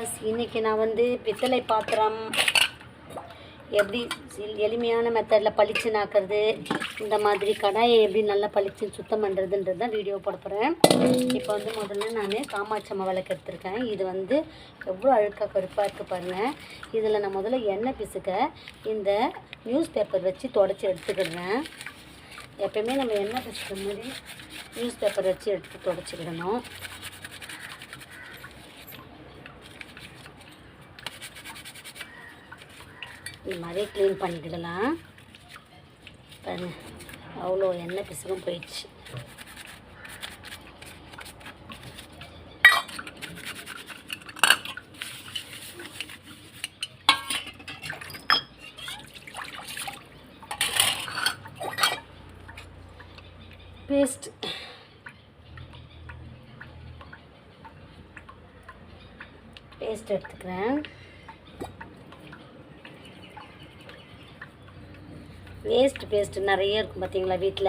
Viewers, இன்றைக்கி நான் வந்து பித்தளை பாத்திரம் எப்படி எளிமையான மெத்தடில் பளிச்சுனாக்கிறது, இந்த மாதிரி கடாயை எப்படி நல்லா பளிச்சு சுத்தம் பண்ணுறதுன்றது தான் வீடியோ போட போகிறேன். இப்போ வந்து முதல்ல நான் காமாட்சி அம்மா விளக்கு எடுத்திருக்கேன். இது வந்து எவ்வளோ அழுக்காக கருப்பாக இருக்குது பாருங்கள். இதில் நான் முதல்ல எண்ணெய் பிசுக்க இந்த நியூஸ் பேப்பர் வச்சு தொடச்சி எடுத்துக்கிடுறேன். எப்போயுமே நம்ம எண்ணெய் பிசுக்கிற மாதிரி நியூஸ் பேப்பர் வச்சு எடுத்து தொடச்சிக்கிடணும். இந்த மாதிரி க்ளீன் பண்ணிக்கிடலாம். பாருங்க, அவ்வளோ எண்ணெய் பிசுக்கும் போயிடுச்சு. பேஸ்ட் எடுத்துக்கிறேன். பேஸ்ட்டு நிறைய இருக்கும் பார்த்தீங்களா, வீட்டில்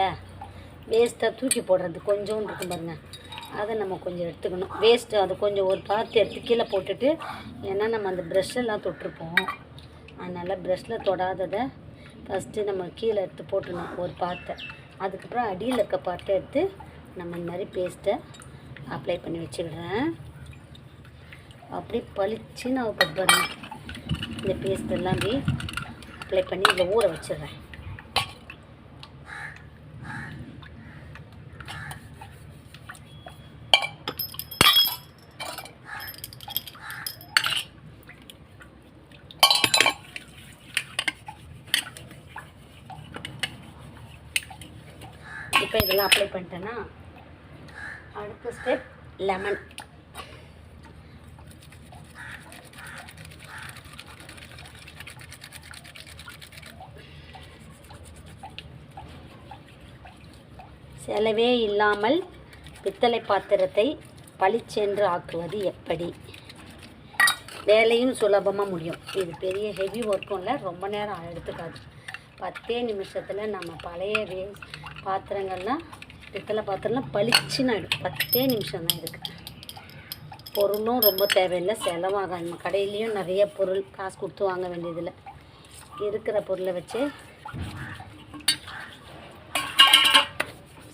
வேஸ்ட்டை தூக்கி போடுறது கொஞ்சோண்டு இருக்கும் பாருங்கள். அதை நம்ம கொஞ்சம் எடுத்துக்கணும். வேஸ்ட்டு அது கொஞ்சம் ஒரு பார்த்து எடுத்து கீழே போட்டுட்டு, ஏன்னா நம்ம அந்த ப்ரெஷ்ஷெல்லாம் தொட்டிருப்போம், அதனால் ப்ரெஷ்ஷில் தொடாததை ஃபஸ்ட்டு நம்ம கீழே எடுத்து போட்டுடணும் ஒரு பார்ட்டை. அதுக்கப்புறம் அடியில் இருக்க பார்ட்டை எடுத்து நம்ம இந்த மாதிரி பேஸ்ட்டை அப்ளை பண்ணி வச்சுக்கிறேன். அப்படி பளிச்சுன்னு பாருங்க, இந்த பேஸ்ட் எல்லாம் அப்படி அப்ளை பண்ணி இதில் ஊற வச்சிடுறேன். இப்போ இதெல்லாம் அப்ளை பண்ணிட்டேன்னா அடுத்த ஸ்டெப் லெமன். செலவே இல்லாமல் பித்தளை பாத்திரத்தை பளிச்சென்று ஆக்குவது எப்படி? வேலையும் சுலபமாக முடியும். இது பெரிய ஹெவி ஒர்க்கும் இல்லை, ரொம்ப நேரம் எடுத்துக்காது. 10 நிமிஷத்தில் நம்ம பழைய பாத்திரங்கள்லாம் பித்தளை பாத்திரம்லாம் பளிச்சுன்னு ஆகிடும். 10 நிமிஷம் தான் இருக்குது. பொருளும் ரொம்ப தேவையில்லை, செலவாகாது. நம்ம கடையிலையும் நிறைய பொருள் காசு கொடுத்து வாங்க வேண்டியதில்லை. இருக்கிற பொருளை வச்சு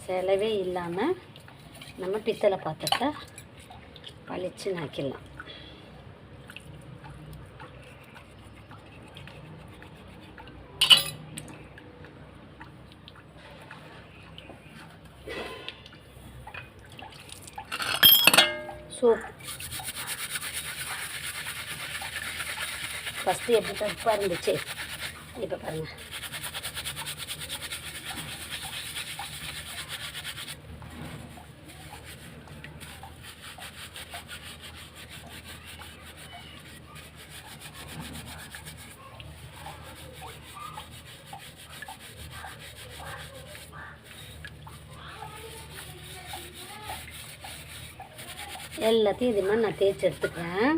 செலவே இல்லாமல் நம்ம பித்தளை பாத்திரத்தை பளிச்சுன்னு ஆக்கிடலாம். சோப் ஃபஸ்ட்டு எப்படி தப்பாக இருந்துச்சு, இப்போ பாருங்கள். எல்லாத்தையும் இது மாதிரி நான் தேய்ச்சி எடுத்துக்கிறேன்.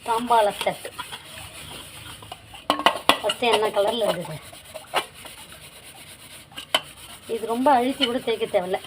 தாம்பாளத்தட்டு ஃபஸ்ட்டு என்ன கலரில் இருந்தது. இது ரொம்ப அழுத்தி கூட தேய்க்க தேவையில்ல.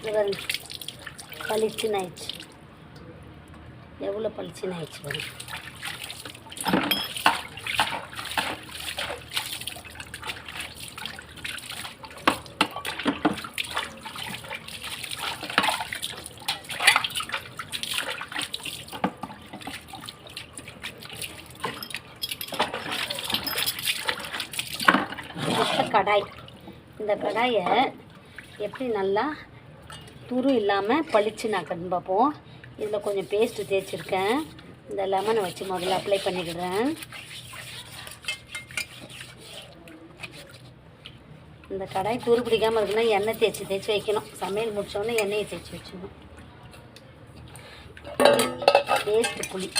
இது பாருங்க, பளிச்சுன்னு ஆயிடுச்சு. எவ்வளோ பளிச்சுன்னு ஆயிடுச்சு பாருங்க. கடாய், இந்த கடாயை எப்படி நல்லா துரு இல்லாமல் பளிச்சு நாக்கன்னு பார்ப்போம். இதில் கொஞ்சம் பேஸ்ட்டு தேய்ச்சிருக்கேன். இந்த லெமனை வச்சு முதல்ல அப்ளை பண்ணிக்கிடுறேன். இந்த கடாய் துரு பிடிக்காமல் இருக்குன்னா எண்ணெய் தேய்ச்சி வைக்கணும். சமையல் முடித்தோடனே எண்ணெயை தேய்ச்சி வச்சுக்கணும். பேஸ்ட்டு புளி,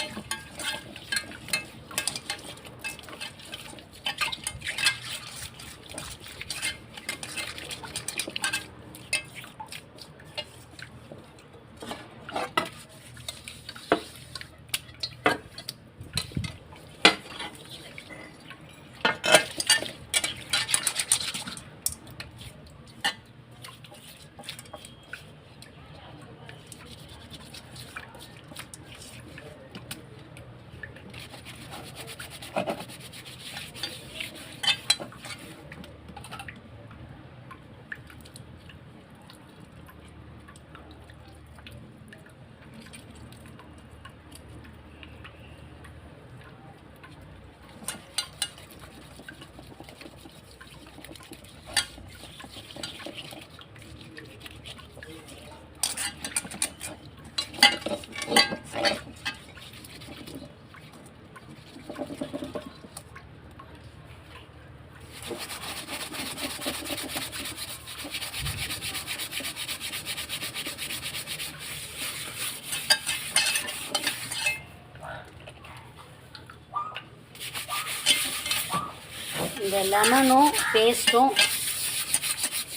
இந்த லெமனும் பேஸ்ட்டும்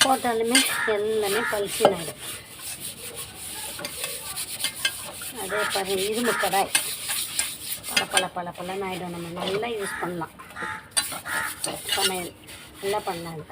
போட்டாலுமே எல்லாமே பளிச்சுன்னு ஆகிடும். அதே பாருங்க, இரும்பு கடாய் பல ஆகிடும். நம்ம நல்லா யூஸ் பண்ணலாம், சமையல் நல்லா பண்ணலாம்.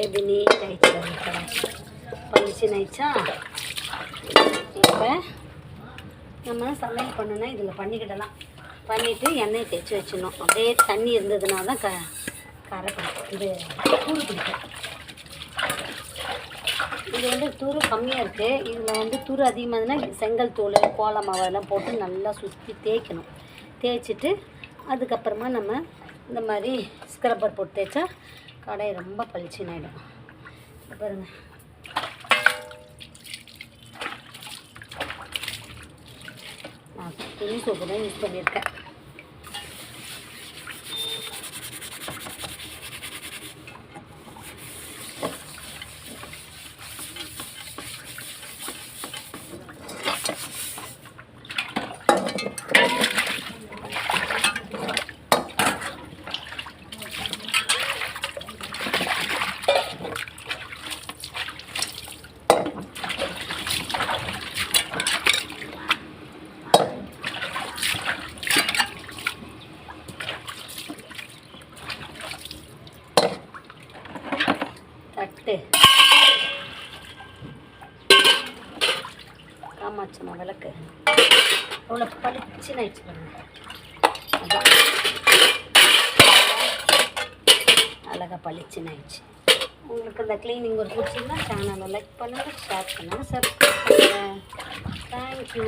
எப்படி நீட் ஆயிடுச்சு, பளிச்சுன்னு ஆயிடுச்சா. இப்போ நம்ம சமையல் பண்ணணுன்னா இதில் பண்ணிக்கிடலாம். பண்ணிவிட்டு எண்ணெயை தேய்ச்சி வச்சிடணும். அப்படியே தண்ணி இருந்ததுனா தான் கரை பிடிக்கும், இது தூள் பிடிக்கும். இது வந்து தூறு கம்மியாக இருக்குது. இதில் வந்து தூறு அதிகமாக இருந்ததுன்னா செங்கல் தூள், கோல மாவெல்லாம் போட்டு நல்லா சுற்றி தேய்க்கணும். தேய்ச்சிட்டு அதுக்கப்புறமா நம்ம இந்த மாதிரி ஸ்க்ரப்பர் போட்டு தேய்ச்சா கடாய் ரொம்ப பளிச்சுன்னு ஆகிடும். பாருங்கள், நான் துணி சோப்பு தான் யூஸ் பண்ணியிருக்கேன். தட்டு காமாட்சமா விளக்கு அவ்வளோ பளிச்சுன்னு ஆயிடுச்சு பாருங்க. அதான் அழகாக பளிச்சுன்னு ஆயிடுச்சு. உங்களுக்கு இந்த க்ளீனிங் ஒரு பிடிச்சிங்கன்னா சேனலை லைக் பண்ணுங்கள், ஷேர் பண்ணுங்கள், சப்ஸ்கிரைப் பண்ணுங்கள். தேங்க்யூ.